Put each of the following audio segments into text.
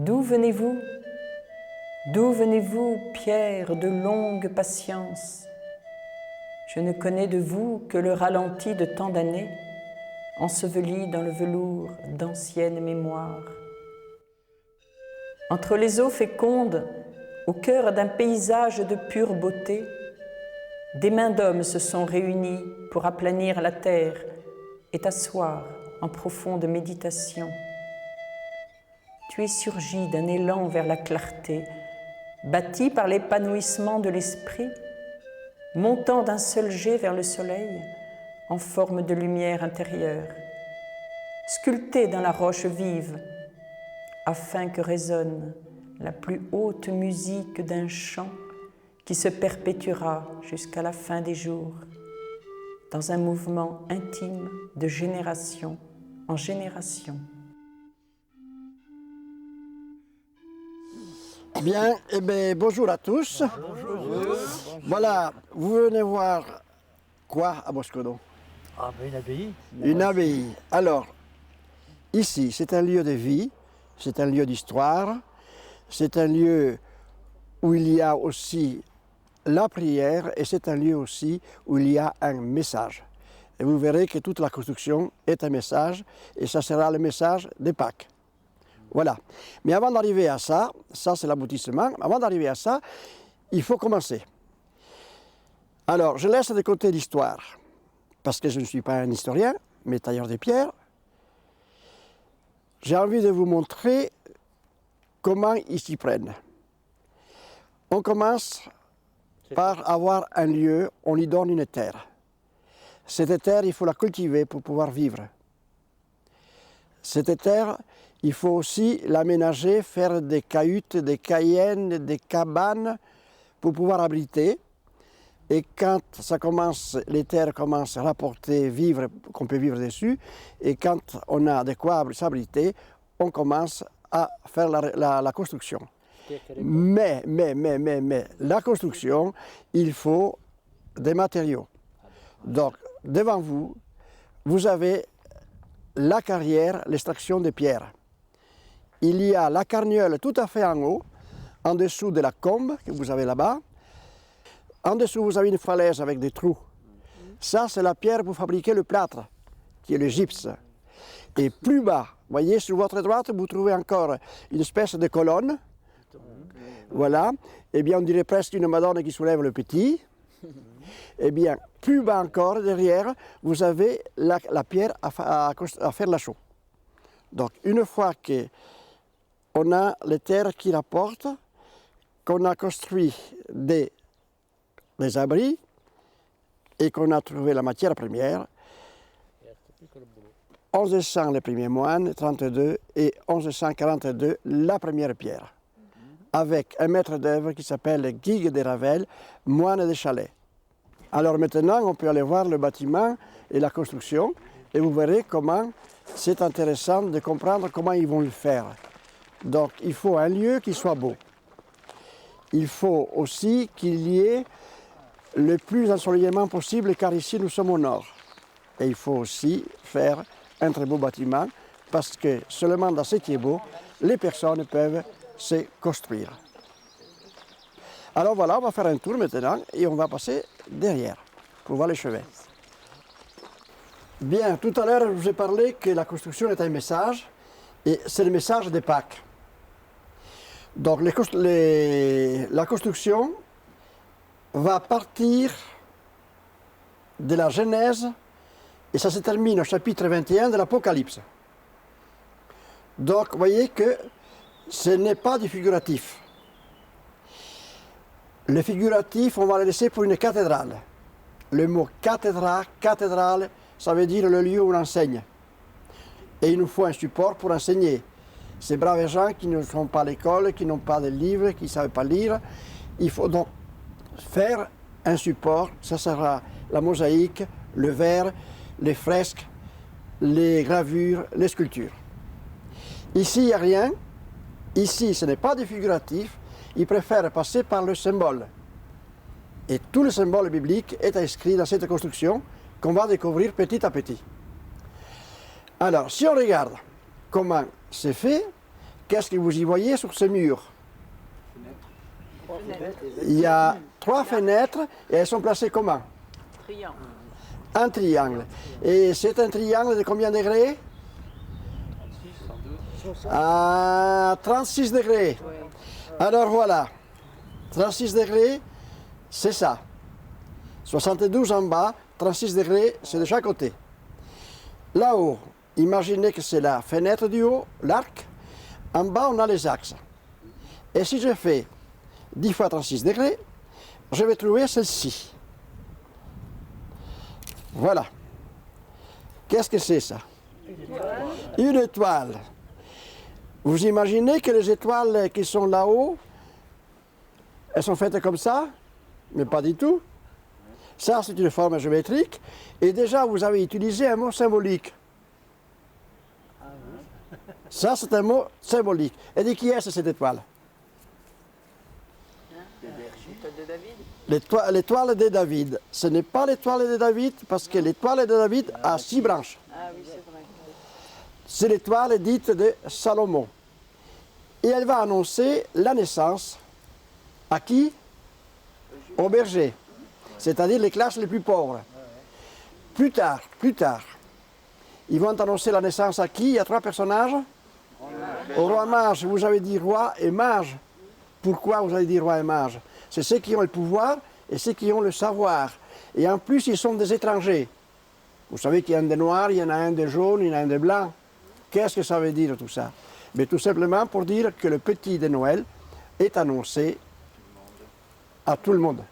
D'où venez-vous? D'où venez-vous, pierre de longue patience? Je ne connais de vous que le ralenti de tant d'années, enseveli dans le velours d'anciennes mémoires. Entre les eaux fécondes, au cœur d'un paysage de pure beauté, des mains d'hommes se sont réunies pour aplanir la terre et t'asseoir en profonde méditation. Tu es surgi d'un élan vers la clarté, bâti par l'épanouissement de l'esprit, montant d'un seul jet vers le soleil en forme de lumière intérieure, sculpté dans la roche vive, afin que résonne la plus haute musique d'un chant qui se perpétuera jusqu'à la fin des jours, dans un mouvement intime de génération en génération. Bien, eh bien, bonjour à tous. Bonjour. Voilà, vous venez voir quoi à Boscodon? Ah, ben une abbaye. Une abbaye. Alors, ici, c'est un lieu de vie, c'est un lieu d'histoire, c'est un lieu où il y a aussi la prière et c'est un lieu aussi où il y a un message. Et vous verrez que toute la construction est un message et ça sera le message de Pâques. Voilà. Mais avant d'arriver à ça, ça c'est l'aboutissement, avant d'arriver à ça, il faut commencer. Alors, je laisse de côté l'histoire, parce que je ne suis pas un historien, mais tailleur de pierre. J'ai envie de vous montrer comment ils s'y prennent. On commence par avoir un lieu, on lui donne une terre. Cette terre, il faut la cultiver pour pouvoir vivre. Cette terre, il faut aussi l'aménager, faire des cahutes, des cayennes, des cabanes pour pouvoir abriter. Et quand ça commence, les terres commencent à rapporter, vivre, qu'on peut vivre dessus, et quand on a de quoi s'abriter, on commence à faire la construction. Mais, la construction, il faut des matériaux. Donc, devant vous, vous avez la carrière, l'extraction des pierres. Il y a la carnieule tout à fait en haut, en dessous de la combe que vous avez là-bas. En dessous, vous avez une falaise avec des trous. Ça, c'est la pierre pour fabriquer le plâtre, qui est le gypse. Et plus bas, voyez, sur votre droite, vous trouvez encore une espèce de colonne. Voilà. Eh bien, on dirait presque une Madone qui soulève le petit. Eh bien, plus bas encore, derrière, vous avez la pierre à faire la chaux. Donc, une fois qu'on a les terres qui rapportent, qu'on a construit des abris et qu'on a trouvé la matière première, 1100 les premiers moines, 32, et 1142 la première pierre, avec un maître d'œuvre qui s'appelle Guigues de Ravel, moine de Chalais. Alors maintenant, on peut aller voir le bâtiment et la construction, et vous verrez comment c'est intéressant de comprendre comment ils vont le faire. Donc il faut un lieu qui soit beau. Il faut aussi qu'il y ait le plus d'ensoleillement possible, car ici nous sommes au nord. Et il faut aussi faire un très beau bâtiment, parce que seulement dans ce qui est beau, les personnes peuvent se construire. Alors voilà, on va faire un tour maintenant et on va passer derrière pour voir les chevets. Bien, tout à l'heure, je vous ai parlé que la construction est un message, et c'est le message de Pâques. Donc la construction va partir de la Genèse et ça se termine au chapitre 21 de l'Apocalypse. Donc, vous voyez que ce n'est pas du figuratif. Le figuratif, on va le laisser pour une cathédrale. Le mot cathédrale, ça veut dire le lieu où on enseigne. Et il nous faut un support pour enseigner. Ces braves gens qui ne sont pas à l'école, qui n'ont pas de livres, qui ne savent pas lire, il faut donc faire un support. Ça sera la mosaïque, le verre, les fresques, les gravures, les sculptures. Ici, il n'y a rien. Ici, ce n'est pas du figuratif. Ils préfèrent passer par le symbole. Et tout le symbole biblique est inscrit dans cette construction qu'on va découvrir petit à petit. Alors, si on regarde comment c'est fait, qu'est-ce que vous y voyez sur ce mur? Il y a 3 fenêtres et elles sont placées comment? Triangle. Un triangle. Et c'est un triangle de combien de degrés? À 36 degrés. Alors voilà, 36 degrés, c'est ça. 72 en bas, 36 degrés, c'est de chaque côté. Là-haut, imaginez que c'est la fenêtre du haut, l'arc. En bas, on a les axes. Et si je fais 10 fois 36 degrés, je vais trouver celle-ci. Voilà. Qu'est-ce que c'est ça? Une étoile. Vous imaginez que les étoiles qui sont là-haut, elles sont faites comme ça? Mais pas du tout. Ça, c'est une forme géométrique. Et déjà, vous avez utilisé un mot symbolique. Ça, c'est un mot symbolique. Et de qui est-ce cette étoile? L'étoile de David. Ce n'est pas l'étoile de David, parce que l'étoile de David a 6 branches. Ah oui, c'est vrai. C'est l'étoile dite de Salomon. Et elle va annoncer la naissance à qui? Aux bergers, c'est-à-dire les classes les plus pauvres. Plus tard, ils vont annoncer la naissance à qui? Il y a 3 personnages. Au roi mage, vous avez dit roi et mage. Pourquoi vous avez dit roi et mage? C'est ceux qui ont le pouvoir et ceux qui ont le savoir. Et en plus, ils sont des étrangers. Vous savez qu'il y a un de noir, il y en a un de jaune, il y en a un de blanc. Qu'est-ce que ça veut dire tout ça? Mais tout simplement pour dire que le petit de Noël est annoncé à tout le monde.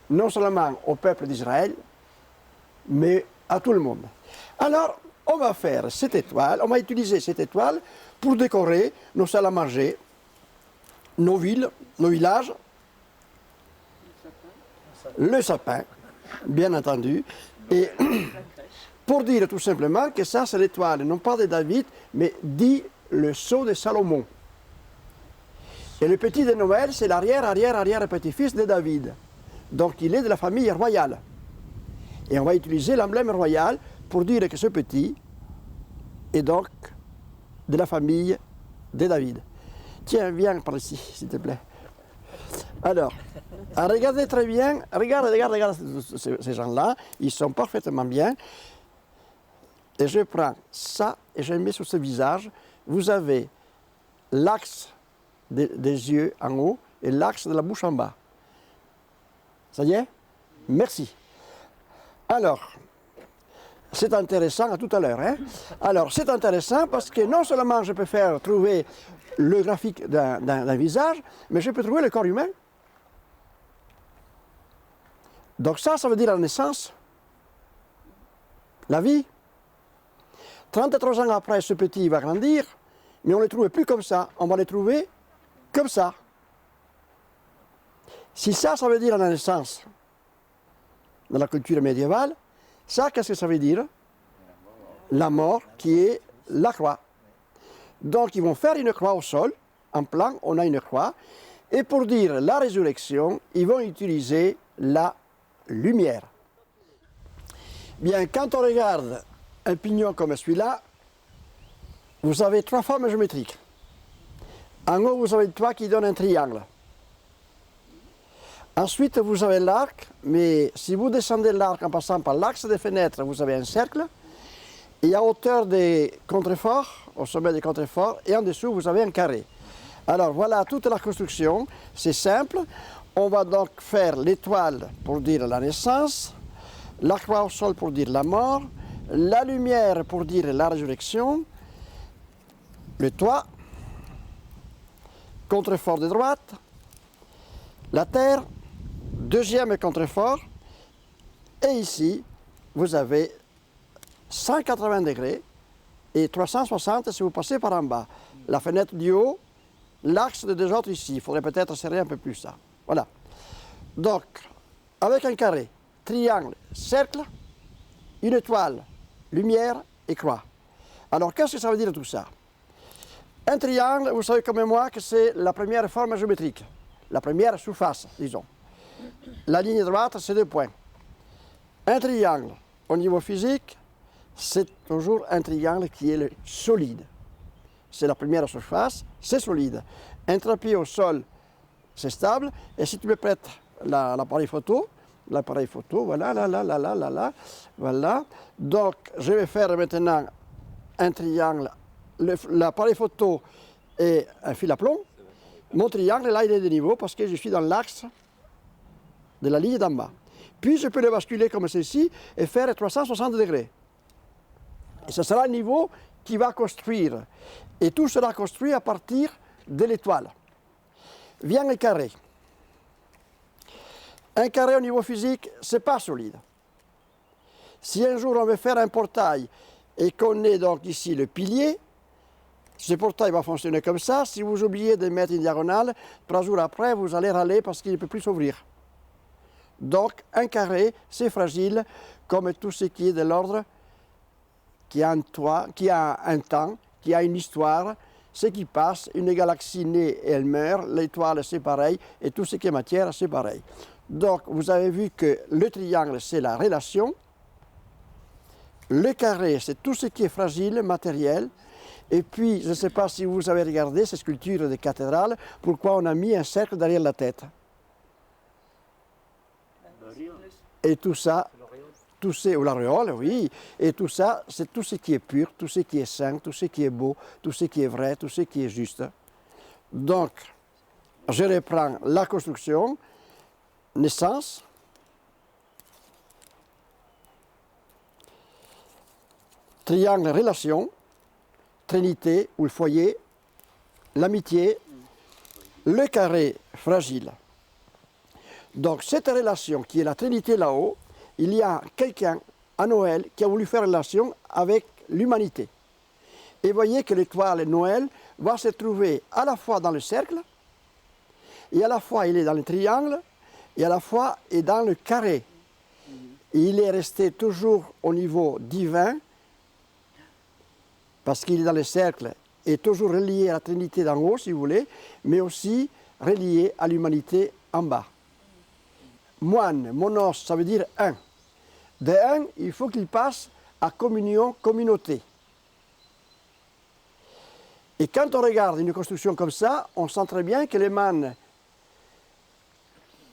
Non seulement au peuple d'Israël, mais à tout le monde. Alors, on va faire cette étoile, on va utiliser cette étoile pour décorer nos salles à manger, nos villes, nos villages, le sapin, bien entendu, et pour dire tout simplement que ça, c'est l'étoile, non pas de David, mais dit le sceau de Salomon. Et le petit de Noël, c'est l'arrière-petit-fils de David. Donc il est de la famille royale. Et on va utiliser l'emblème royal pour dire que ce petit est donc de la famille de David. Tiens, viens par ici, s'il te plaît. Alors, regardez très bien, regarde ces gens-là, ils sont parfaitement bien. Et je prends ça et je le mets sur ce visage. Vous avez l'axe des yeux en haut et l'axe de la bouche en bas. Ça y est? Merci. Alors, c'est intéressant, à tout à l'heure. Hein? Alors, c'est intéressant parce que non seulement je peux faire trouver le graphique d'un visage, mais je peux trouver le corps humain. Donc ça veut dire la naissance, la vie. 33 ans après, ce petit va grandir, mais on ne le trouve plus comme ça, on va le trouver comme ça. Si ça veut dire la naissance dans la culture médiévale, ça, qu'est-ce que ça veut dire? La mort qui est la croix. Donc ils vont faire une croix au sol, en plan, on a une croix, et pour dire la résurrection, ils vont utiliser la lumière. Bien, quand on regarde un pignon comme celui-là, vous avez 3 formes géométriques. En haut, vous avez le toit qui donne un triangle. Ensuite, vous avez l'arc, mais si vous descendez l'arc en passant par l'axe des fenêtres, vous avez un cercle. Et à hauteur des contreforts, au sommet des contreforts, et en dessous, vous avez un carré. Alors voilà toute la construction, c'est simple. On va donc faire l'étoile pour dire la naissance, la croix au sol pour dire la mort, la lumière pour dire la résurrection, le toit, contrefort de droite, la terre, deuxième contrefort, et ici, vous avez 180 degrés et 360 si vous passez par en bas. La fenêtre du haut, l'axe des 2 autres ici. Il faudrait peut-être serrer un peu plus ça. Voilà. Donc, avec un carré, triangle, cercle, une étoile, lumière et croix. Alors, qu'est-ce que ça veut dire tout ça? Un triangle, vous savez comme moi que c'est la première forme géométrique, la première surface, disons. La ligne droite, c'est 2 points. Un triangle, au niveau physique, c'est toujours un triangle qui est solide. c'est la première surface, c'est solide. Un trépied au sol, c'est stable. Et si tu me prêtes l'appareil photo, voilà, là, voilà. Donc, je vais faire maintenant un triangle. L'appareil photo est un fil à plomb. Mon triangle, là, il est de niveau parce que je suis dans l'axe de la ligne d'en bas. Puis, je peux le basculer comme ceci et faire 360 degrés. Et ce sera le niveau qui va construire. Et tout sera construit à partir de l'étoile. Vient le carré. Un carré au niveau physique, ce n'est pas solide. Si un jour on veut faire un portail et qu'on ait donc ici le pilier, ce portail va fonctionner comme ça. Si vous oubliez de mettre une diagonale, 3 jours après, vous allez râler parce qu'il ne peut plus s'ouvrir. Donc, un carré, c'est fragile, comme tout ce qui est de l'ordre qui a un toit, qui a un temps, qui a une histoire. Ce qui passe, une galaxie naît et elle meurt, l'étoile c'est pareil, et tout ce qui est matière c'est pareil. Donc vous avez vu que le triangle c'est la relation, le carré c'est tout ce qui est fragile, matériel, et puis je ne sais pas si vous avez regardé ces sculptures de cathédrales, pourquoi on a mis un cercle derrière la tête. Et tout ça, ou l'auréole, oui, et tout ça, c'est tout ce qui est pur, tout ce qui est saint, tout ce qui est beau, tout ce qui est vrai, tout ce qui est juste. Donc, je reprends la construction, naissance, triangle relation, trinité ou le foyer, l'amitié, le carré fragile. Donc, cette relation qui est la trinité là-haut, il y a quelqu'un à Noël qui a voulu faire relation avec l'humanité. Et voyez que l'étoile Noël va se trouver à la fois dans le cercle, et à la fois il est dans le triangle, et à la fois il est dans le carré. Et il est resté toujours au niveau divin, parce qu'il est dans le cercle, et toujours relié à la Trinité d'en haut, si vous voulez, mais aussi relié à l'humanité en bas. Moine, monos, ça veut dire un. De un, il faut qu'il passe à communion, communauté. Et quand on regarde une construction comme ça, on sent très bien qu'elle émane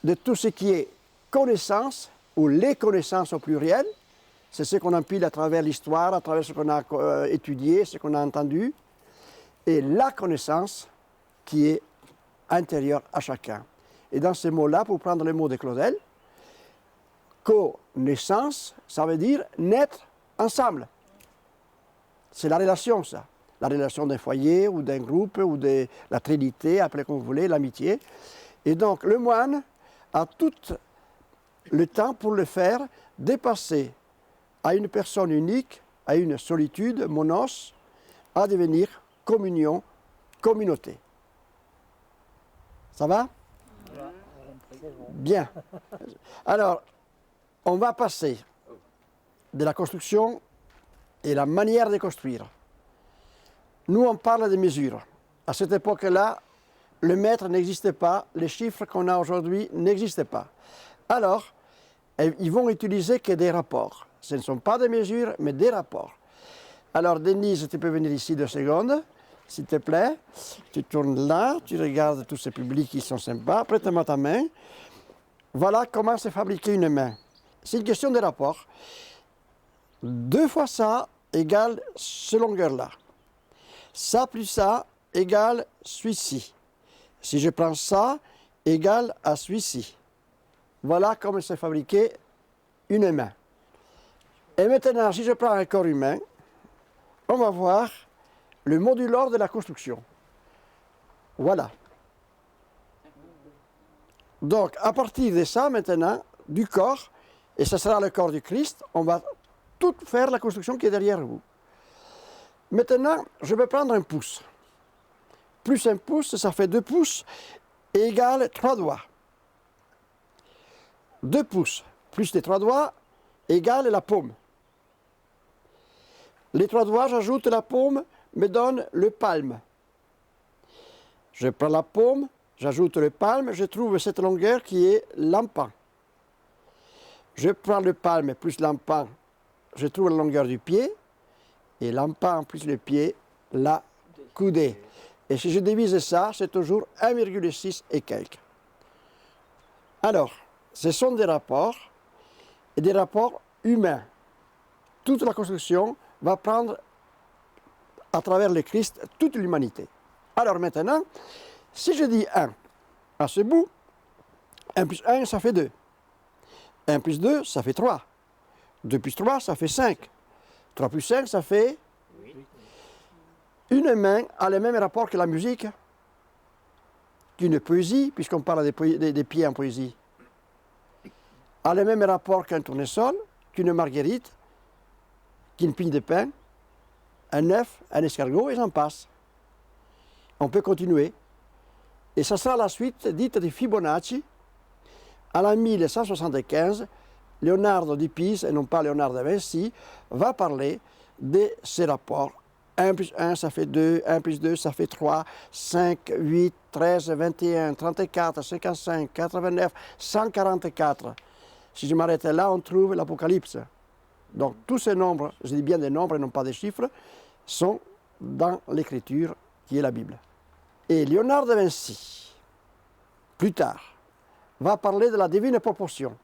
de tout ce qui est connaissance, ou les connaissances au pluriel. C'est ce qu'on empile à travers l'histoire, à travers ce qu'on a étudié, ce qu'on a entendu. Et la connaissance qui est intérieure à chacun. Et dans ces mots-là, pour prendre le mot de Claudel, connaissance, ça veut dire naître ensemble. C'est la relation, ça. La relation d'un foyer ou d'un groupe ou de la trinité, appelez comme vous voulez, l'amitié. Et donc, le moine a tout le temps pour le faire, dépasser à une personne unique, à une solitude, monos, à devenir communion, communauté. Ça va? Bien. Alors, on va passer de la construction et la manière de construire. Nous, on parle de mesures. À cette époque-là, le mètre n'existait pas, les chiffres qu'on a aujourd'hui n'existaient pas. Alors, ils vont utiliser que des rapports. Ce ne sont pas des mesures, mais des rapports. Alors, Denise, tu peux venir ici 2 secondes, s'il te plaît. Tu tournes là, tu regardes tous ces publics qui sont sympas. Prête-moi ta main. Voilà comment se fabriquer une main. C'est une question de rapport. 2 fois ça égale cette longueur-là. Ça plus ça égale celui-ci. Si je prends ça, égale à celui-ci. Voilà comment se fabriquer une main. Et maintenant, si je prends un corps humain, on va voir le modulor de la construction. Voilà. Donc, à partir de ça, maintenant, du corps, et ce sera le corps du Christ, on va tout faire la construction qui est derrière vous. Maintenant, je vais prendre un pouce. Plus un pouce, ça fait 2 pouces, égale 3 doigts. 2 pouces plus les 3 doigts égale la paume. Les 3 doigts, j'ajoute la paume, me donne le palme. Je prends la paume, j'ajoute le palme, je trouve cette longueur qui est l'empan. Je prends le palme plus l'empan, je trouve la longueur du pied, et l'empan plus le pied, la coudées. Et si je divise ça, c'est toujours 1,6 et quelques. Alors, ce sont des rapports, et des rapports humains. Toute la construction va prendre, à travers le Christ, toute l'humanité. Alors maintenant, si je dis 1 à ce bout, 1 plus 1, ça fait 2. 1 plus 2, ça fait 3. 2 plus 3, ça fait 5. 3 plus 5, ça fait... Une main a le même rapport que la musique, qu'une poésie, puisqu'on parle des pieds en poésie, a le même rapport qu'un tournesol, qu'une marguerite, qu'une pigne de pain, un œuf, un escargot, et j'en passe. On peut continuer. Et ça sera la suite dite de Fibonacci. À la 1175, Leonardo di Pisa, et non pas Léonard de Vinci, va parler de ces rapports. 1 plus 1, ça fait 2, 1 plus 2, ça fait 3, 5, 8, 13, 21, 34, 55, 89, 144. Si je m'arrête là, on trouve l'Apocalypse. Donc tous ces nombres, je dis bien des nombres et non pas des chiffres, sont dans l'écriture qui est la Bible. Et Léonard de Vinci, plus tard, va parler de la divine proportion.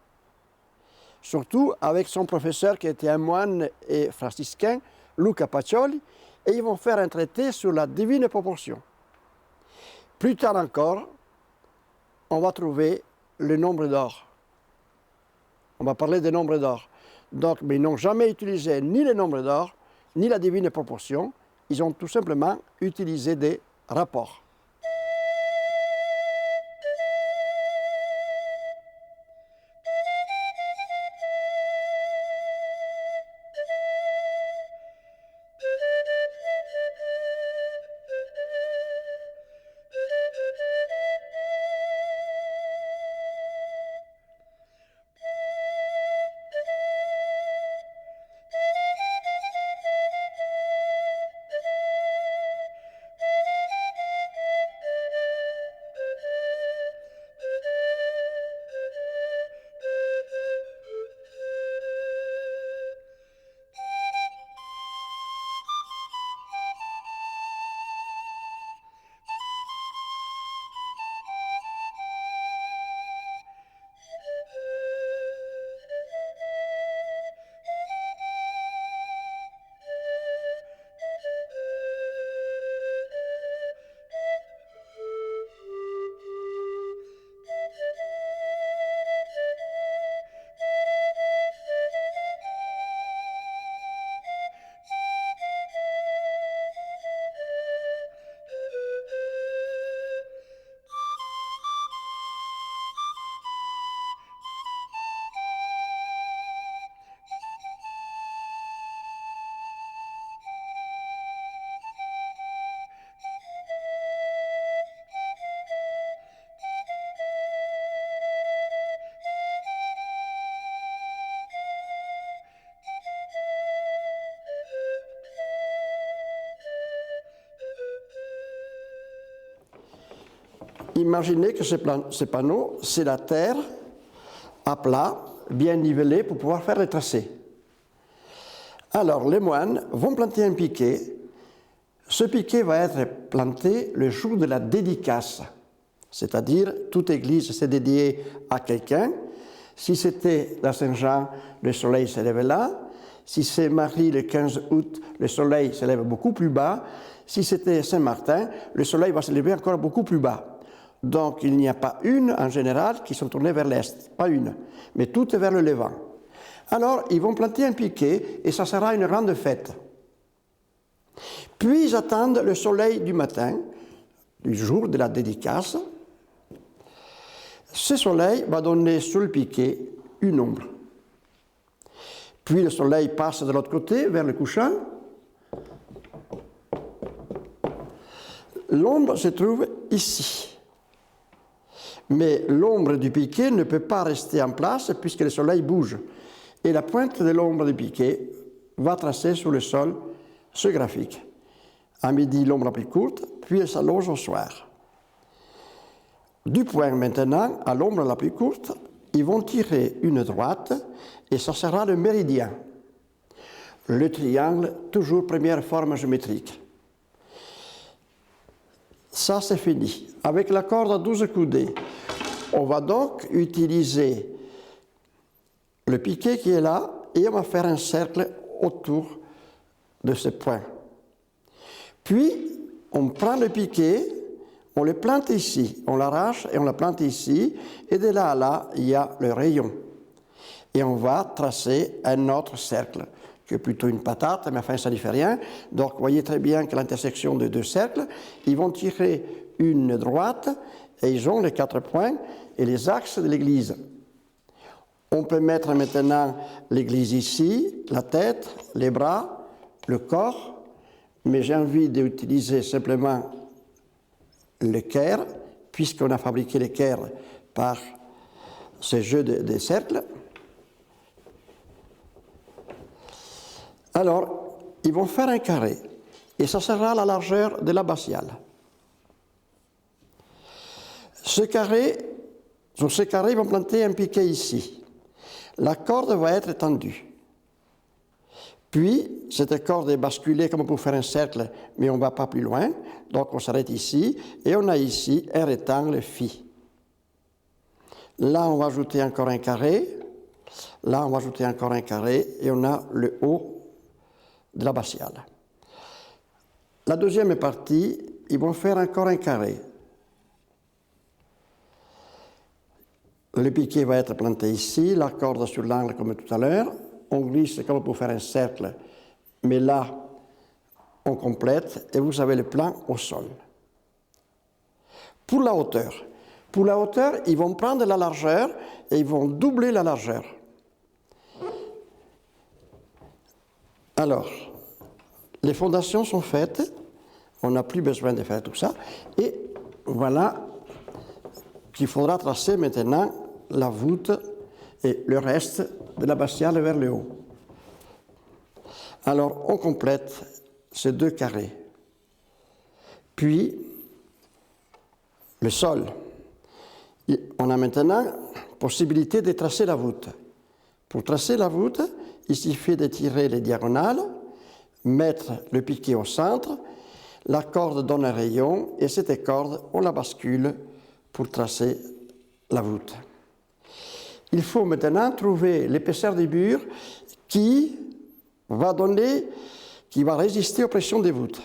Surtout avec son professeur qui était un moine et franciscain, Luca Pacioli, et ils vont faire un traité sur la divine proportion. Plus tard encore, on va trouver le nombre d'or. On va parler des nombres d'or. Donc, mais ils n'ont jamais utilisé ni le nombre d'or, ni la divine proportion. Ils ont tout simplement utilisé des rapports. Imaginez que ce panneau, c'est la terre à plat, bien nivelée pour pouvoir faire les tracés. Alors, les moines vont planter un piquet. Ce piquet va être planté le jour de la dédicace, c'est-à-dire toute église s'est dédiée à quelqu'un. Si c'était la Saint-Jean, le soleil se lève là. Si c'est Marie le 15 août, le soleil se lève beaucoup plus bas. Si c'était Saint-Martin, le soleil va se lever encore beaucoup plus bas. Donc il n'y a pas une en général qui sont tournées vers l'est, pas une, mais toutes vers le levant. Alors ils vont planter un piquet et ça sera une grande fête. Puis ils attendent le soleil du matin, du jour de la dédicace. Ce soleil va donner sur le piquet une ombre. Puis le soleil passe de l'autre côté, vers le couchant. L'ombre se trouve ici. Mais l'ombre du piquet ne peut pas rester en place puisque le soleil bouge. Et la pointe de l'ombre du piquet va tracer sur le sol ce graphique. À midi, l'ombre la plus courte, puis elle s'allonge au soir. Du point maintenant à l'ombre la plus courte, ils vont tirer une droite et ça sera le méridien. Le triangle, toujours première forme géométrique. Ça, c'est fini. Avec la corde à 12 coudées, on va donc utiliser le piquet qui est là et on va faire un cercle autour de ce point. Puis, on prend le piquet, on le plante ici, on l'arrache et on le plante ici, et de là à là, il y a le rayon. Et on va tracer un autre cercle, qui est plutôt une patate, mais enfin ça ne fait rien. Donc, vous voyez très bien que l'intersection de deux cercles, ils vont tirer une droite, et ils ont les 4 points et les axes de l'église. On peut mettre maintenant l'église ici, la tête, les bras, le corps, mais j'ai envie d'utiliser simplement l'équerre, puisqu'on a fabriqué l'équerre par ce jeu de cercles. Alors, ils vont faire un carré, et ça sera la largeur de l'abbatiale. Sur ce carré, ils vont planter un piquet ici. La corde va être tendue. Puis, cette corde est basculée comme pour faire un cercle, mais on ne va pas plus loin. Donc, on s'arrête ici, et on a ici un rectangle phi. Là, on va ajouter encore un carré. Là, on va ajouter encore un carré, et on a le haut de l'abbatiale. La deuxième partie, ils vont faire encore un carré. Le piquet va être planté ici, la corde sur l'angle comme tout à l'heure. On glisse comme pour faire un cercle, mais là, on complète et vous avez le plan au sol. Pour la hauteur, ils vont prendre la largeur et ils vont doubler la largeur. Alors, les fondations sont faites, on n'a plus besoin de faire tout ça, et voilà qu'il faudra tracer maintenant la voûte et le reste de l'abbatiale vers le haut. Alors, on complète ces deux carrés. Puis, le sol. On a maintenant possibilité de tracer la voûte. Pour tracer la voûte, il suffit de tirer les diagonales, mettre le piquet au centre, la corde donne un rayon, et cette corde, on la bascule pour tracer la voûte. Il faut maintenant trouver l'épaisseur du mur qui va résister aux pressions des voûtes.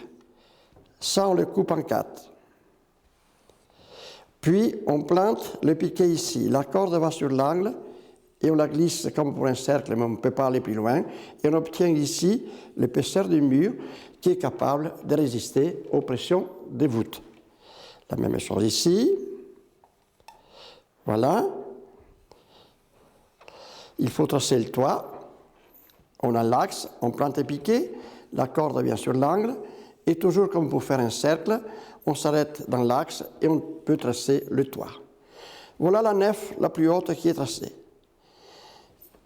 Ça, on le coupe en 4. Puis, on plante le piquet ici. La corde va sur l'angle et on la glisse comme pour un cercle, mais on ne peut pas aller plus loin. Et on obtient ici l'épaisseur du mur qui est capable de résister aux pressions des voûtes. La même chose ici. Voilà. Il faut tracer le toit. On a l'axe, on plante le piquet, la corde vient sur l'angle, et toujours comme pour faire un cercle, on s'arrête dans l'axe et on peut tracer le toit. Voilà la nef la plus haute qui est tracée.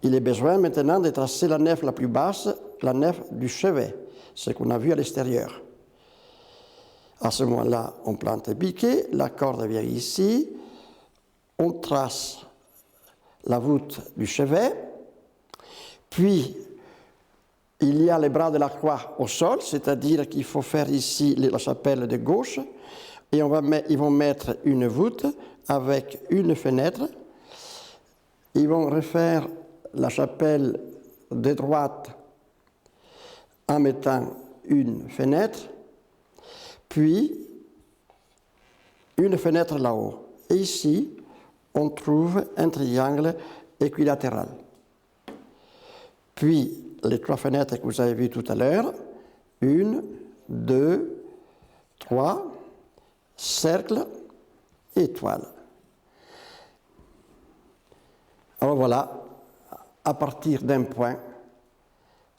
Il est besoin maintenant de tracer la nef la plus basse, la nef du chevet, ce qu'on a vu à l'extérieur. À ce moment-là, on plante le piquet, la corde vient ici, on trace la voûte du chevet, puis il y a les bras de la croix au sol, c'est-à-dire qu'il faut faire ici la chapelle de gauche, et ils vont mettre une voûte avec une fenêtre. Ils vont refaire la chapelle de droite en mettant une fenêtre, puis une fenêtre là-haut. Et ici, on trouve un triangle équilatéral. Puis, les 3 fenêtres que vous avez vues tout à l'heure, 1, 2, 3, cercle, étoile. Alors voilà, à partir d'un point,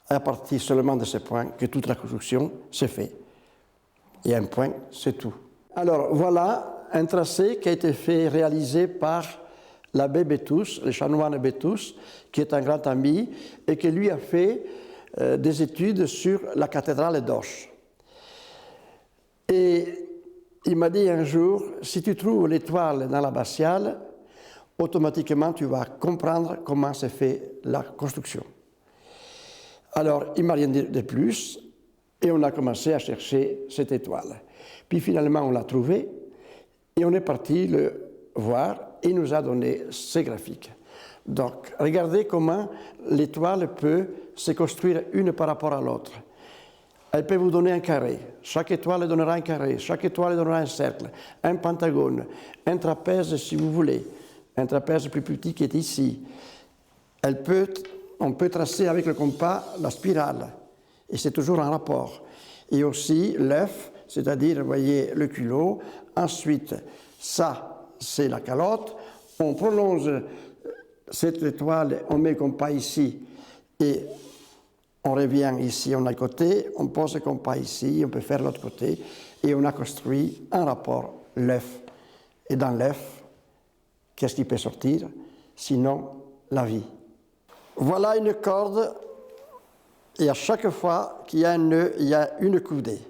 à partir seulement de ce point, que toute la construction se fait. Et un point, c'est tout. Alors voilà un tracé qui a été réalisé par l'abbé Béthus, le chanoine Béthus, qui est un grand ami, et qui lui a fait des études sur la cathédrale d'Auch. Et il m'a dit un jour, si tu trouves l'étoile dans l'abbatiale, automatiquement tu vas comprendre comment se fait la construction. Alors il ne m'a rien dit de plus, et on a commencé à chercher cette étoile. Puis finalement, on l'a trouvé et on est parti le voir et il nous a donné ces graphiques. Donc, regardez comment l'étoile peut se construire une par rapport à l'autre. Elle peut vous donner un carré. Chaque étoile donnera un carré. Chaque étoile donnera un cercle, un pentagone, un trapèze si vous voulez. Un trapèze plus petit qui est ici. On peut tracer avec le compas la spirale. Et c'est toujours en rapport. Et aussi l'œuf, c'est-à-dire, vous voyez, le culot. Ensuite, ça, c'est la calotte. On prolonge cette étoile, on met le compas ici. Et on revient ici, on a le côté, on pose le compas ici, on peut faire l'autre côté, et on a construit un rapport, l'œuf. Et dans l'œuf, qu'est-ce qui peut sortir? Sinon, la vie. Voilà une corde, et à chaque fois qu'il y a un nœud, il y a une coudée.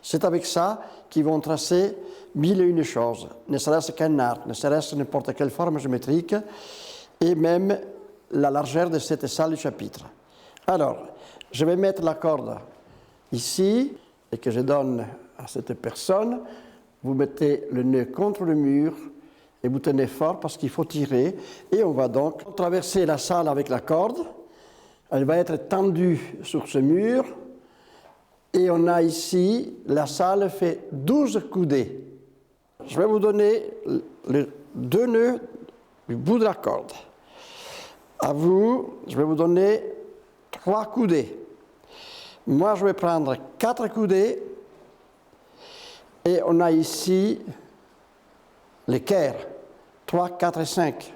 C'est avec ça qu'ils vont tracer 1001 choses, ne serait-ce qu'un arc, ne serait-ce n'importe quelle forme géométrique, et même la largeur de cette salle du chapitre. Alors, je vais mettre la corde ici et que je donne à cette personne. Vous mettez le nœud contre le mur et vous tenez fort parce qu'il faut tirer. Et on va donc traverser la salle avec la corde. Elle va être tendue sur ce mur. Et on a ici, la salle fait 12 coudées. Je vais vous donner les 2 nœuds du bout de la corde. À vous, je vais vous donner 3 coudées. Moi, je vais prendre 4 coudées. Et on a ici l'équerre. 3, 4 et 5.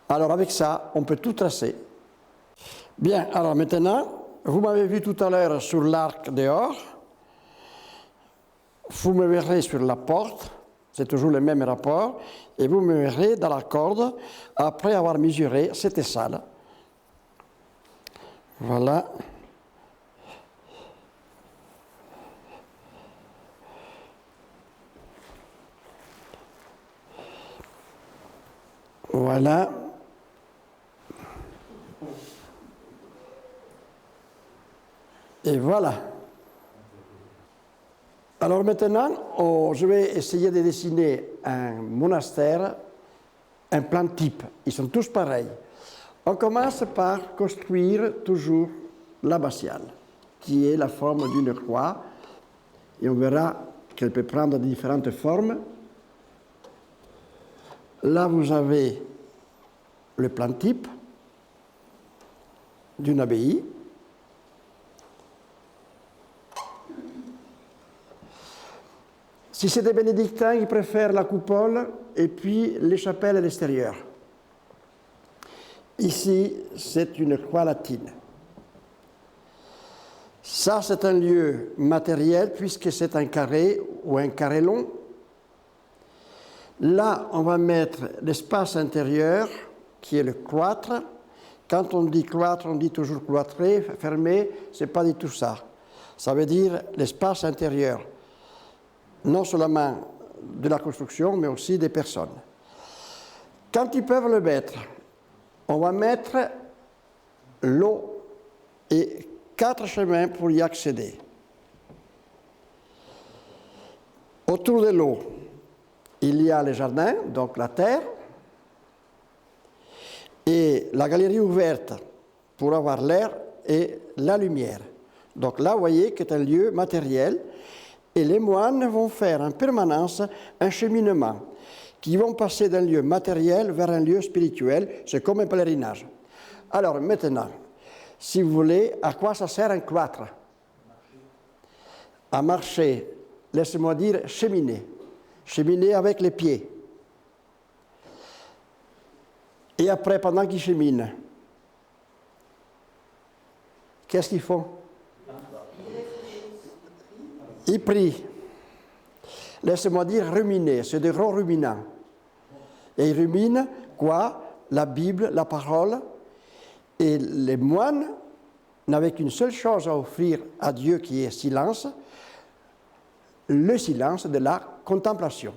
Alors, avec ça, on peut tout tracer. Bien, alors maintenant, vous m'avez vu tout à l'heure sur l'arc dehors. Vous me verrez sur la porte. C'est toujours le même rapport. Et vous me verrez dans la corde après avoir mesuré cette salle. Voilà. Voilà. Et voilà. Alors maintenant, je vais essayer de dessiner un monastère, un plan type. Ils sont tous pareils. On commence par construire toujours l'abbatiale, qui est la forme d'une croix. Et on verra qu'elle peut prendre différentes formes. Là, vous avez le plan type d'une abbaye. Si c'est des bénédictins, ils préfèrent la coupole et puis les chapelles à l'extérieur. Ici, c'est une croix latine. Ça, c'est un lieu matériel puisque c'est un carré ou un carré long. Là, on va mettre l'espace intérieur qui est le cloître. Quand on dit cloître, on dit toujours cloîtré, fermé, ce n'est pas du tout ça. Ça veut dire l'espace intérieur, non seulement de la construction, mais aussi des personnes. Quand ils peuvent le mettre, on va mettre l'eau et 4 chemins pour y accéder. Autour de l'eau, il y a le jardin, donc la terre, et la galerie ouverte pour avoir l'air et la lumière. Donc là, vous voyez que c'est un lieu matériel, et les moines vont faire en permanence un cheminement, qui vont passer d'un lieu matériel vers un lieu spirituel, c'est comme un pèlerinage. Alors maintenant, si vous voulez, à quoi ça sert un cloître? À marcher, laissez-moi dire cheminer. Cheminer avec les pieds. Et après, pendant qu'ils cheminent, qu'est-ce qu'ils font? Ils prient. Laissez-moi dire ruminer, c'est des gros ruminants. Et ils ruminent quoi? La Bible, la parole. Et les moines n'avaient qu'une seule chose à offrir à Dieu qui est silence, le silence de la contemplation.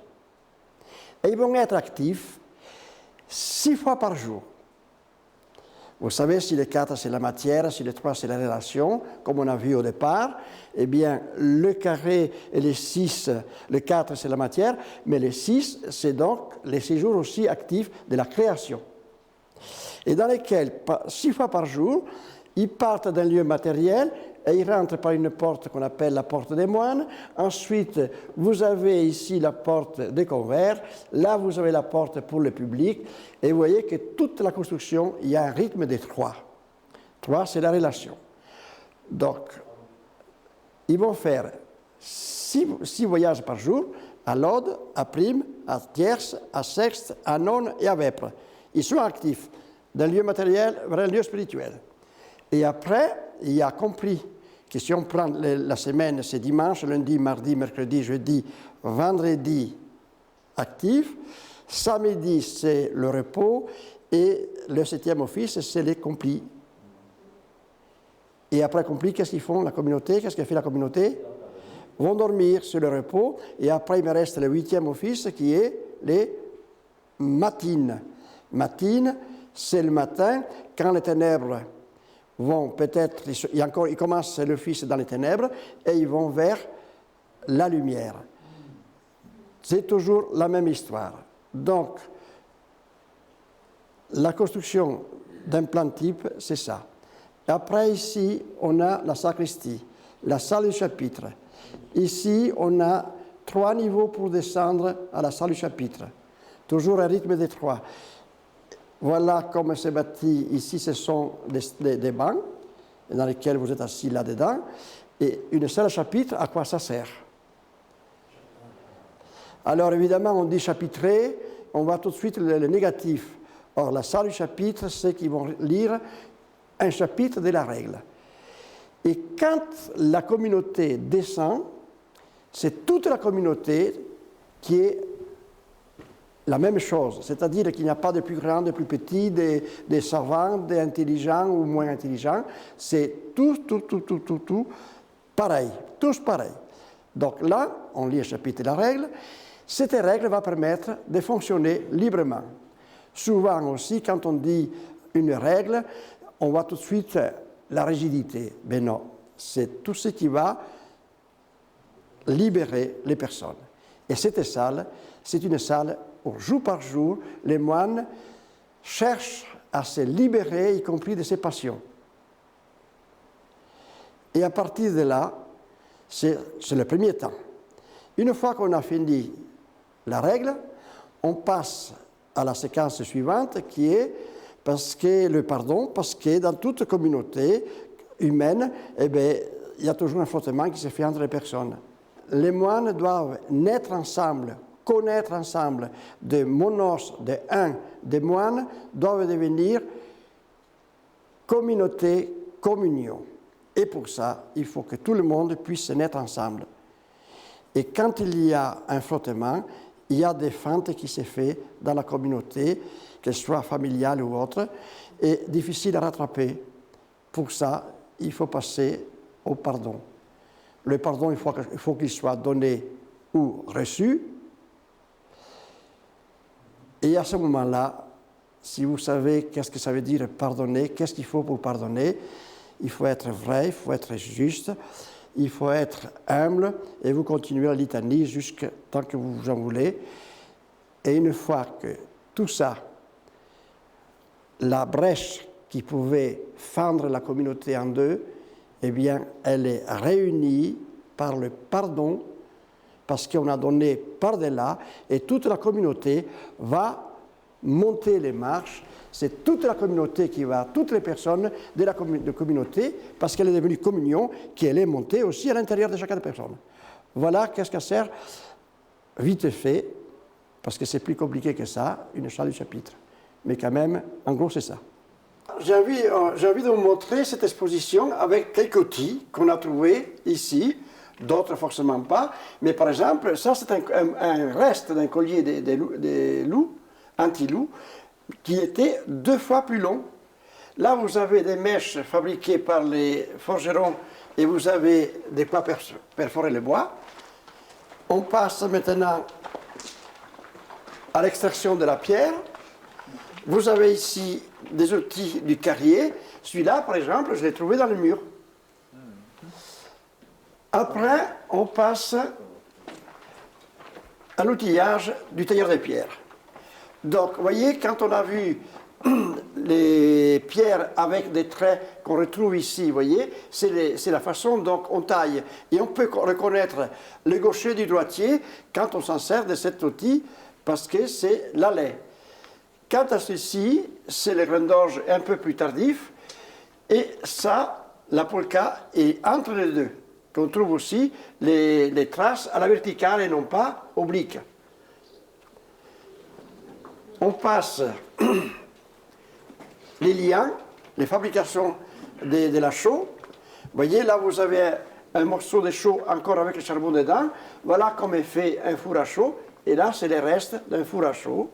Et ils vont être actifs 6 fois par jour. Vous savez, si le 4 c'est la matière, si le 3 c'est la relation, comme on a vu au départ, eh bien le carré et le 6, le 4 c'est la matière, mais le 6 c'est donc les séjours aussi actifs de la création. Et dans lesquels, 6 fois par jour, ils partent d'un lieu matériel et ils rentrent par une porte qu'on appelle la porte des moines. Ensuite, vous avez ici la porte des convers. Là, vous avez la porte pour le public. Et vous voyez que toute la construction, il y a un rythme de 3. 3, c'est la relation. Donc, ils vont faire 6 voyages par jour à l'Aude, à Prime, à Tierce, à Sexte, à None et à Vêpres. Ils sont actifs d'un lieu matériel vers un lieu spirituel. Et après, il a compris que si on prend la semaine, c'est dimanche, lundi, mardi, mercredi, jeudi, vendredi, actif. Samedi, c'est le repos. Et le 7e office, c'est les complis. Et après complis, qu'est-ce qu'ils font, la communauté? Qu'est-ce que fait la communauté? Vont dormir sur le repos. Et après, il me reste le 8e office qui est les matines. Matines, c'est le matin, quand les ténèbres vont peut-être, ils commencent l'office dans les ténèbres et ils vont vers la lumière. C'est toujours la même histoire. Donc, la construction d'un plan type, c'est ça. Après, ici, on a la sacristie, la salle du chapitre. Ici, on a 3 niveaux pour descendre à la salle du chapitre. Toujours un rythme de 3. Voilà comment c'est bâti. Ici, ce sont des bancs dans lesquels vous êtes assis là-dedans. Et une salle chapitre, à quoi ça sert? Alors, évidemment, on dit chapitré, on voit tout de suite le négatif. Or, la salle du chapitre, c'est qu'ils vont lire un chapitre de la règle. Et quand la communauté descend, c'est toute la communauté qui est la même chose, c'est-à-dire qu'il n'y a pas de plus grand, de plus petit, des savants, des intelligents ou moins intelligents, c'est tout pareil, tous pareils. Donc là, on lit le chapitre de la règle, cette règle va permettre de fonctionner librement. Souvent aussi, quand on dit une règle, on voit tout de suite la rigidité. Mais non, c'est tout ce qui va libérer les personnes. Et cette salle, c'est une salle où, jour par jour, les moines cherchent à se libérer, y compris de ses passions. Et à partir de là, c'est le premier temps. Une fois qu'on a fini la règle, on passe à la séquence suivante qui est parce que dans toute communauté humaine, eh bien, il y a toujours un frottement qui se fait entre les personnes. Les moines doivent naître ensemble, connaître ensemble des monos, des moines, doivent devenir communauté, communion. Et pour ça, il faut que tout le monde puisse naître ensemble. Et quand il y a un frottement, il y a des fentes qui se font dans la communauté, qu'elles soient familiales ou autres, et difficile à rattraper. Pour ça, il faut passer au pardon. Le pardon, il faut qu'il soit donné ou reçu. Et à ce moment-là, si vous savez qu'est-ce que ça veut dire pardonner, qu'est-ce qu'il faut pour pardonner, il faut être vrai, il faut être juste, il faut être humble, et vous continuez la litanie jusqu'à tant que vous en voulez. Et une fois que tout ça, la brèche qui pouvait fendre la communauté en deux, eh bien, elle est réunie par le pardon, parce qu'on a donné par-delà, et toute la communauté va monter les marches. C'est toute la communauté qui va, toutes les personnes de la communauté, parce qu'elle est devenue communion, qu'elle est montée aussi à l'intérieur de chacune des personnes. Voilà qu'est-ce que sert, vite fait, parce que c'est plus compliqué que ça, une salle du chapitre. Mais quand même, en gros, c'est ça. J'ai envie de vous montrer cette exposition avec quelques outils qu'on a trouvés ici, d'autres forcément pas. Mais par exemple, ça c'est un reste d'un collier des loups, anti-loups, qui était 2 fois plus long. Là, vous avez des mèches fabriquées par les forgerons et vous avez des poids perforer le bois. On passe maintenant à l'extraction de la pierre. Vous avez ici des outils du carrier. Celui-là, par exemple, je l'ai trouvé dans le mur. Après, on passe à l'outillage du tailleur de pierre. Donc, vous voyez, quand on a vu les pierres avec des traits qu'on retrouve ici, vous voyez, c'est la façon dont on taille. Et on peut reconnaître le gaucher du droitier quand on s'en sert de cet outil, parce que c'est l'allais. Quant à ceci, c'est le grain d'orge un peu plus tardif, et ça, la polka est entre les deux. Qu'on trouve aussi les traces à la verticale et non pas obliques. On passe les liens, les fabrications de la chaux. Vous voyez, là vous avez un morceau de chaux encore avec le charbon dedans. Voilà comme est fait un four à chaux. Et là, c'est les restes d'un four à chaux.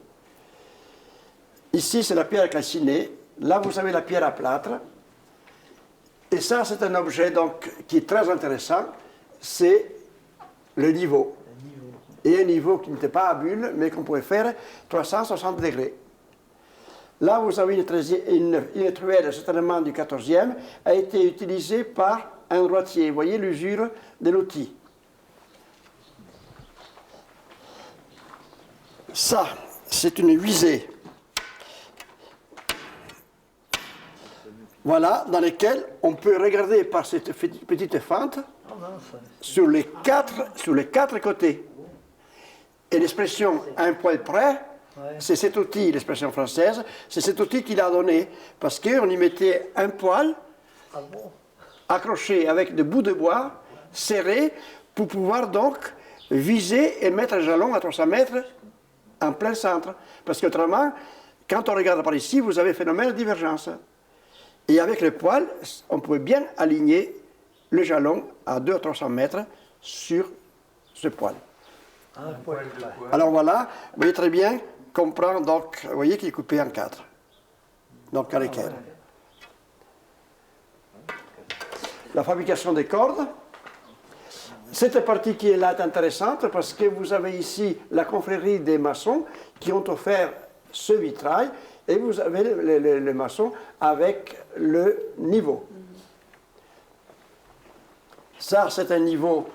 Ici, c'est la pierre calcinée. Là, vous avez la pierre à plâtre. Et ça, c'est un objet donc, qui est très intéressant. C'est le niveau. Et un niveau qui n'était pas à bulle, mais qu'on pouvait faire 360 degrés. Là, vous avez une truelle, certainement du 14e, a été utilisée par un droitier. Vous voyez l'usure de l'outil. Ça, c'est une visée. Voilà, dans laquelle on peut regarder par cette petite fente sur les quatre côtés. Et l'expression « un poil près », c'est cet outil, l'expression française, c'est cet outil qu'il a donné, parce qu'on y mettait un poil accroché avec des bouts de bois serrés pour pouvoir donc viser et mettre un jalon à 300 mètres en plein centre. Parce qu'autrement, quand on regarde par ici, vous avez un phénomène de divergence. Et avec le poil, on pouvait bien aligner le jalon à 200 à 300 mètres sur ce poil. Alors voilà, vous voyez très bien qu'on prend donc, vous voyez qu'il est coupé en 4. Donc à l'équerre. La fabrication des cordes. Cette partie qui est là est intéressante parce que vous avez ici la confrérie des maçons qui ont offert ce vitrail et vous avez les maçons avec le niveau. Ça, c'est un niveau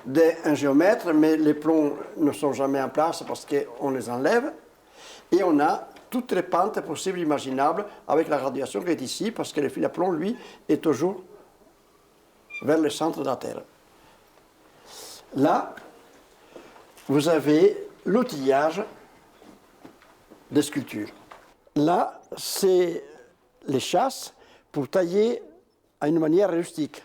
d'un géomètre, mais les plombs ne sont jamais en place parce qu'on les enlève. Et on a toutes les pentes possibles et imaginables avec la radiation qui est ici, parce que le fil à plomb, lui, est toujours vers le centre de la Terre. Là, vous avez l'outillage des sculptures. Là, c'est les chasses pour tailler à une manière rustique.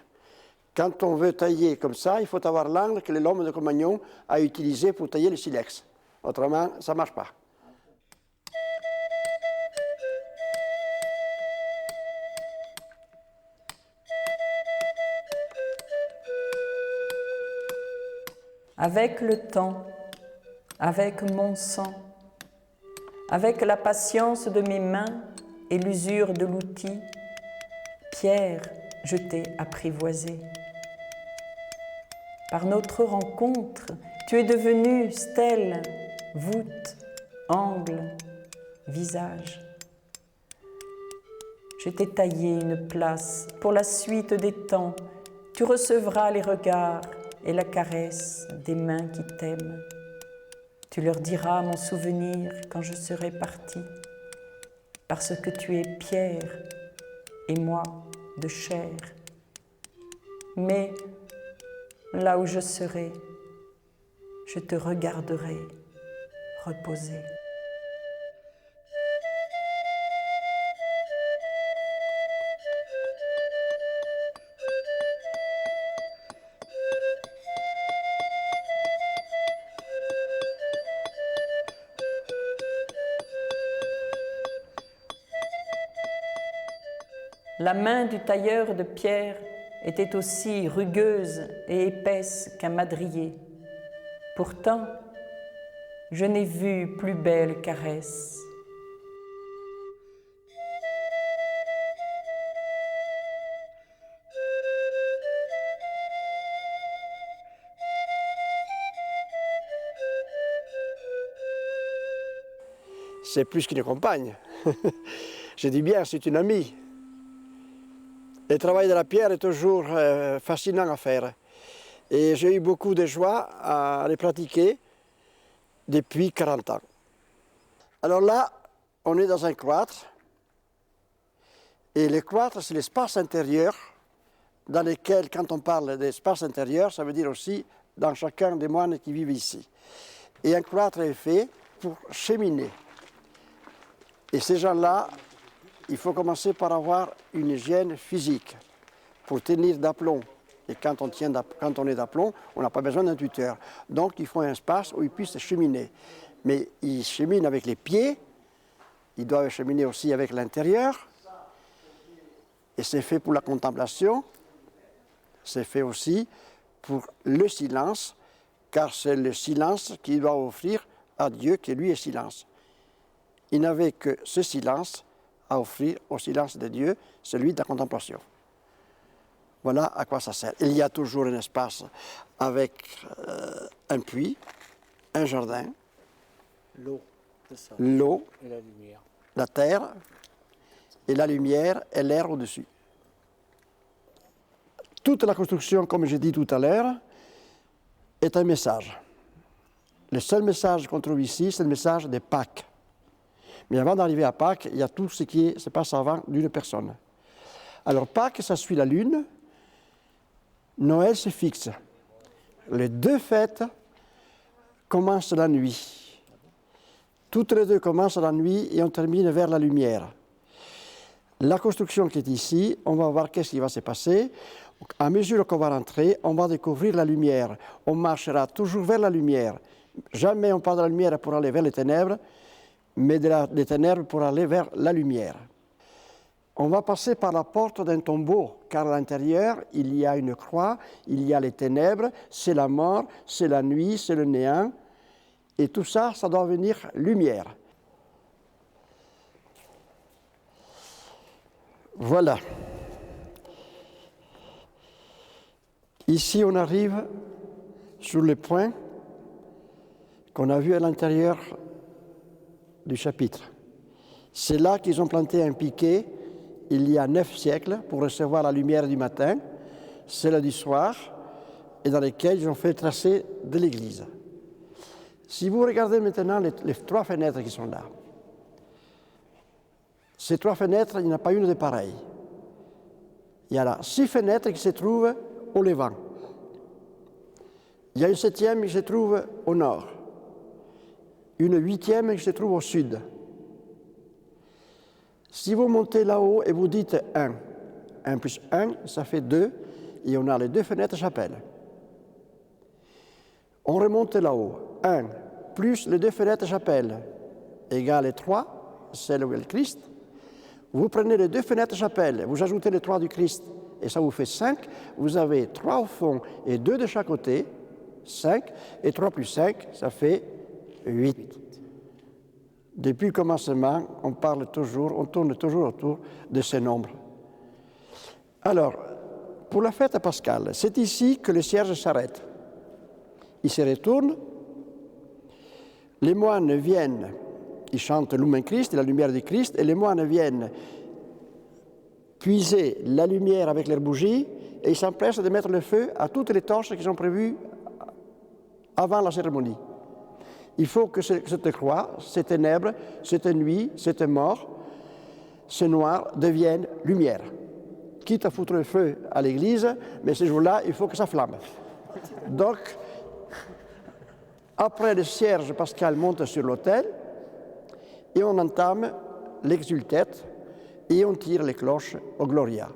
Quand on veut tailler comme ça, il faut avoir l'angle que l'homme de Cro-Magnon a utilisé pour tailler le silex. Autrement, ça ne marche pas. Avec le temps, avec mon sang, avec la patience de mes mains et l'usure de l'outil, Pierre, je t'ai apprivoisé. Par notre rencontre, tu es devenue stèle, voûte, angle, visage. Je t'ai taillé une place pour la suite des temps. Tu recevras les regards et la caresse des mains qui t'aiment. Tu leur diras mon souvenir quand je serai partie, parce que tu es pierre et moi de chair. Mais là où je serai, je te regarderai reposer. La main du tailleur de pierre était aussi rugueuse et épaisse qu'un madrier. Pourtant, je n'ai vu plus belle caresse. C'est plus qu'une compagne. Je dis bien, c'est une amie. Le travail de la pierre est toujours fascinant à faire. Et j'ai eu beaucoup de joie à les pratiquer depuis 40 ans. Alors là, on est dans un cloître. Et le cloître, c'est l'espace intérieur dans lequel, quand on parle d'espace intérieur, ça veut dire aussi dans chacun des moines qui vivent ici. Et un cloître est fait pour cheminer. Et ces gens-là, il faut commencer par avoir une hygiène physique pour tenir d'aplomb. Et quand on est d'aplomb, on n'a pas besoin d'un tuteur. Donc il faut un espace où ils puissent cheminer. Mais ils cheminent avec les pieds, ils doivent cheminer aussi avec l'intérieur. Et c'est fait pour la contemplation, c'est fait aussi pour le silence, car c'est le silence qu'il doit offrir à Dieu, qui lui est silence. Il n'avait que ce silence à offrir au silence de Dieu, celui de la contemplation. Voilà à quoi ça sert. Il y a toujours un espace avec un puits, un jardin, L'eau, c'est ça. l'eau, Et la lumière. la terre, et la lumière et l'air au-dessus. Toute la construction, comme j'ai dit tout à l'heure, est un message. Le seul message qu'on trouve ici, c'est le message de Pâques. Mais avant d'arriver à Pâques, il y a tout ce qui se passe avant d'une personne. Alors Pâques, ça suit la lune. Noël se fixe. Les deux fêtes commencent la nuit. Toutes les deux commencent la nuit et on termine vers la lumière. La construction qui est ici, on va voir qu'est-ce qui va se passer. À mesure qu'on va rentrer, on va découvrir la lumière. On marchera toujours vers la lumière. Jamais on part de la lumière pour aller vers les ténèbres, mais des ténèbres pour aller vers la lumière. On va passer par la porte d'un tombeau, car à l'intérieur, il y a une croix, il y a les ténèbres, c'est la mort, c'est la nuit, c'est le néant. Et tout ça, ça doit venir lumière. Voilà. Ici, on arrive sur le point qu'on a vu à l'intérieur du chapitre. C'est là qu'ils ont planté un piquet il y a 9 siècles pour recevoir la lumière du matin, celle du soir, et dans lequel ils ont fait le tracé de l'église. Si vous regardez maintenant les 3 fenêtres qui sont là, ces 3 fenêtres, il n'y en a pas une de pareille. Il y a là 6 fenêtres qui se trouvent au Levant. Il y a une 7e qui se trouve au nord. Une 8e qui se trouve au sud. Si vous montez là-haut et vous dites 1, 1 plus 1, ça fait 2, et on a les 2 fenêtres chapelles. On remonte là-haut, 1 plus les 2 fenêtres chapelles égale 3, celle où est le Christ. Vous prenez les 2 fenêtres chapelles, vous ajoutez les 3 du Christ, et ça vous fait 5. Vous avez 3 au fond et 2 de chaque côté, 5, et 3 plus 5, ça fait 8. Depuis le commencement, on tourne toujours autour de ces nombres. Alors, pour la fête pascale, c'est ici que le cierge s'arrête. Il se retourne, les moines viennent, ils chantent Lumen Christi, la lumière du Christ, et les moines viennent puiser la lumière avec leurs bougies, et ils s'empressent de mettre le feu à toutes les torches qui sont prévues avant la cérémonie. Il faut que cette croix, cette ténèbres, cette nuit, cette mort, ce noir devienne lumière. Quitte à foutre le feu à l'église, mais ce jour-là, il faut que ça flamme. Donc, après le cierge pascal monte sur l'autel, et on entame l'exultète, et on tire les cloches au Gloria.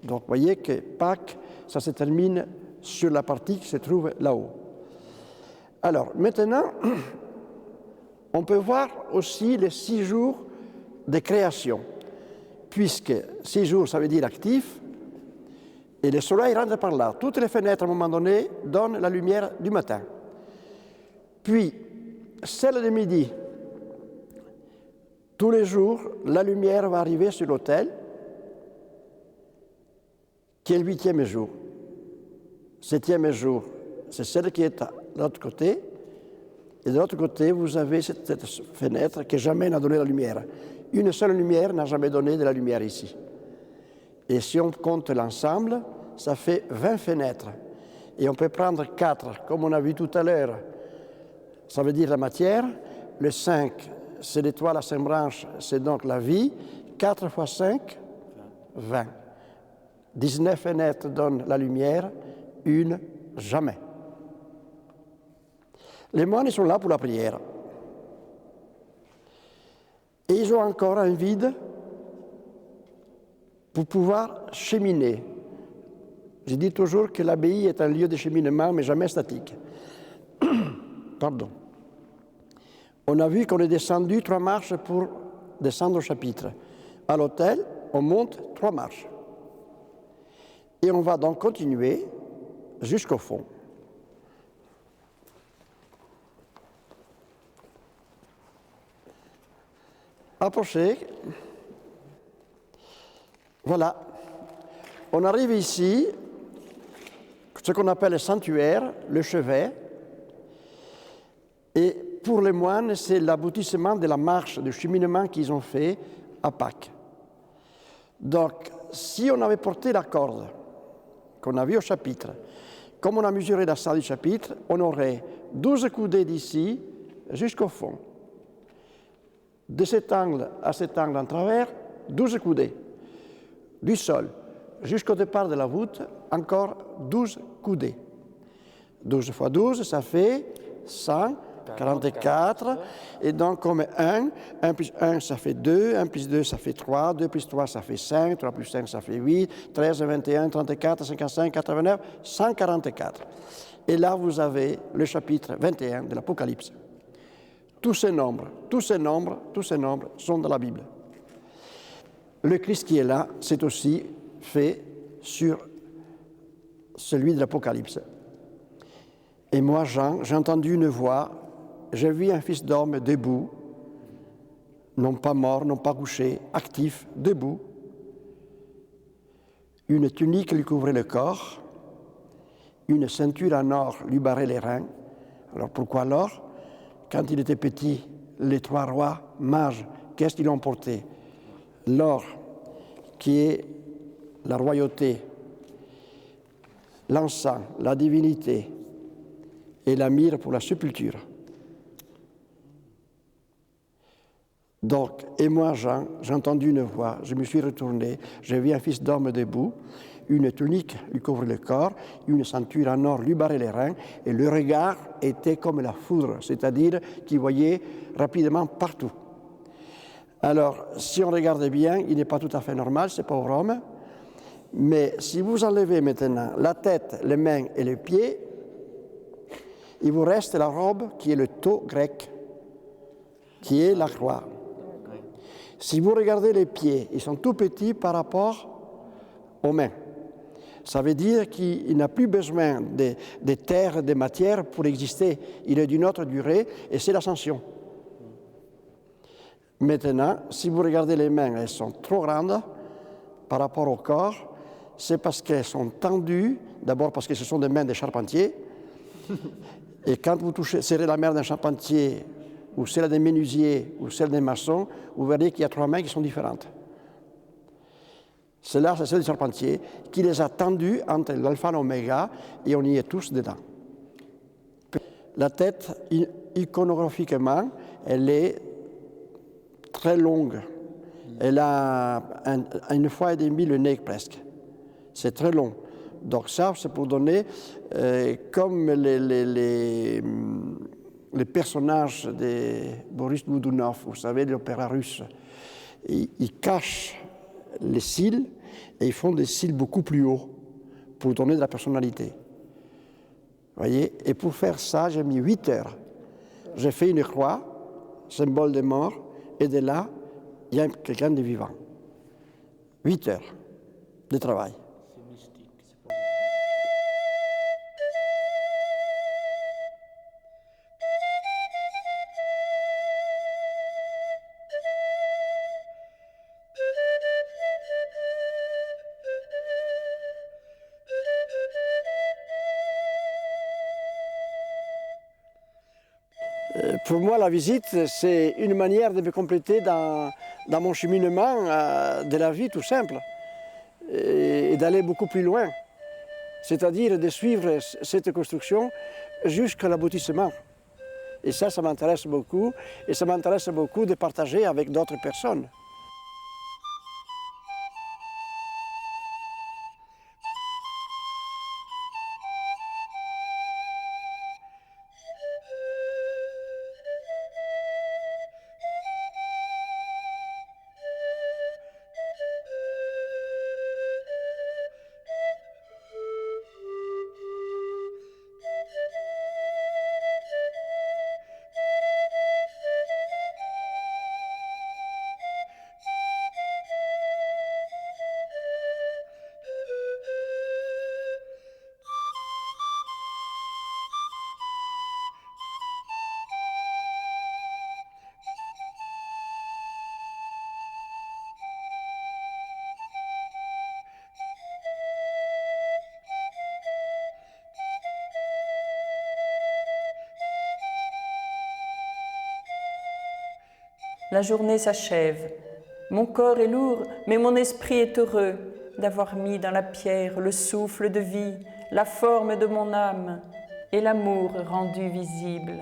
Donc, vous voyez que Pâques, ça se termine sur la partie qui se trouve là-haut. Alors, maintenant, on peut voir aussi les 6 jours de création, puisque 6 jours, ça veut dire actif, et le soleil rentre par là. Toutes les fenêtres, à un moment donné, donnent la lumière du matin. Puis, celle de midi, tous les jours, la lumière va arriver sur l'autel, qui est le 8e jour. 7e jour, c'est celle qui est de l'autre côté, et de l'autre côté, vous avez cette fenêtre qui jamais n'a donné la lumière. une seule lumière n'a jamais donné de la lumière ici. Et si on compte l'ensemble, ça fait 20 fenêtres. Et on peut prendre 4, comme on a vu tout à l'heure, ça veut dire la matière. Le 5, c'est l'étoile à 5 branches, c'est donc la vie. 4 fois 5, 20. 19 fenêtres donnent la lumière, une jamais. Les moines, ils sont là pour la prière. Et ils ont encore un vide pour pouvoir cheminer. Je dis toujours que l'abbaye est un lieu de cheminement, mais jamais statique. Pardon. On a vu qu'on est descendu 3 marches pour descendre au chapitre. À l'autel, on monte 3 marches. Et on va donc continuer jusqu'au fond. Approchez. Voilà. On arrive ici, ce qu'on appelle le sanctuaire, le chevet. Et pour les moines, c'est l'aboutissement de la marche, du cheminement qu'ils ont fait à Pâques. Donc, si on avait porté la corde qu'on a vue au chapitre, comme on a mesuré la salle du chapitre, on aurait 12 coudées d'ici jusqu'au fond. De cet angle à cet angle en travers, 12 coudées. Du sol jusqu'au départ de la voûte, encore 12 coudées. 12 fois 12, ça fait 144. Et donc, comme 1 plus 1, ça fait 2, 1 plus 2, ça fait 3, 2 plus 3, ça fait 5, 3 plus 5, ça fait 8, 13, 21, 34, 55, 89, 144. Et là, vous avez le chapitre 21 de l'Apocalypse. Tous ces nombres sont dans la Bible. Le Christ qui est là, c'est aussi fait sur celui de l'Apocalypse. Et moi, Jean, j'ai entendu une voix, j'ai vu un fils d'homme debout, non pas mort, non pas couché, actif, debout. Une tunique lui couvrait le corps, une ceinture en or lui barrait les reins. Alors pourquoi l'or? Quand il était petit, les 3 rois mages, qu'est-ce qu'ils ont porté? L'or, qui est la royauté, l'encens, la divinité, et la myrrhe pour la sépulture. Donc, et moi, Jean, j'ai entendu une voix, je me suis retourné, j'ai vu un fils d'homme debout, une tunique lui couvre le corps, une ceinture en or lui barrait les reins, et le regard était comme la foudre, c'est-à-dire qu'il voyait rapidement partout. Alors, si on regarde bien, il n'est pas tout à fait normal, ce pauvre homme, mais si vous enlevez maintenant la tête, les mains et les pieds, il vous reste la robe qui est le tau grec, qui est la croix. Si vous regardez les pieds, ils sont tout petits par rapport aux mains. Ça veut dire qu'il n'a plus besoin de terre, de matière pour exister. Il est d'une autre durée et c'est l'ascension. Maintenant, si vous regardez les mains, elles sont trop grandes par rapport au corps. C'est parce qu'elles sont tendues, d'abord parce que ce sont des mains de charpentier. Et quand vous serrez la main d'un charpentier, ou celle d'un menuisier, ou celle d'un maçon, vous verrez qu'il y a 3 mains qui sont différentes. Celle-là, c'est celle du charpentier, qui les a tendues entre l'alpha et l'oméga, et on y est tous dedans. La tête, iconographiquement, elle est très longue. Elle a une fois et demie le nez presque. C'est très long. Donc ça, c'est pour donner, comme les personnages de Boris Godunov, vous savez, l'opéra russe, ils cachent les cils et ils font des cils beaucoup plus hauts pour donner de la personnalité. Voyez? Et pour faire ça, j'ai mis 8 heures. J'ai fait une croix, symbole de mort, et de là, il y a quelqu'un de vivant. 8 heures de travail. Pour moi, la visite, c'est une manière de me compléter dans mon cheminement de la vie tout simple et d'aller beaucoup plus loin, c'est-à-dire de suivre cette construction jusqu'à l'aboutissement. Et ça m'intéresse beaucoup et ça m'intéresse beaucoup de partager avec d'autres personnes. La journée s'achève. Mon corps est lourd, mais mon esprit est heureux d'avoir mis dans la pierre le souffle de vie, la forme de mon âme et l'amour rendu visible.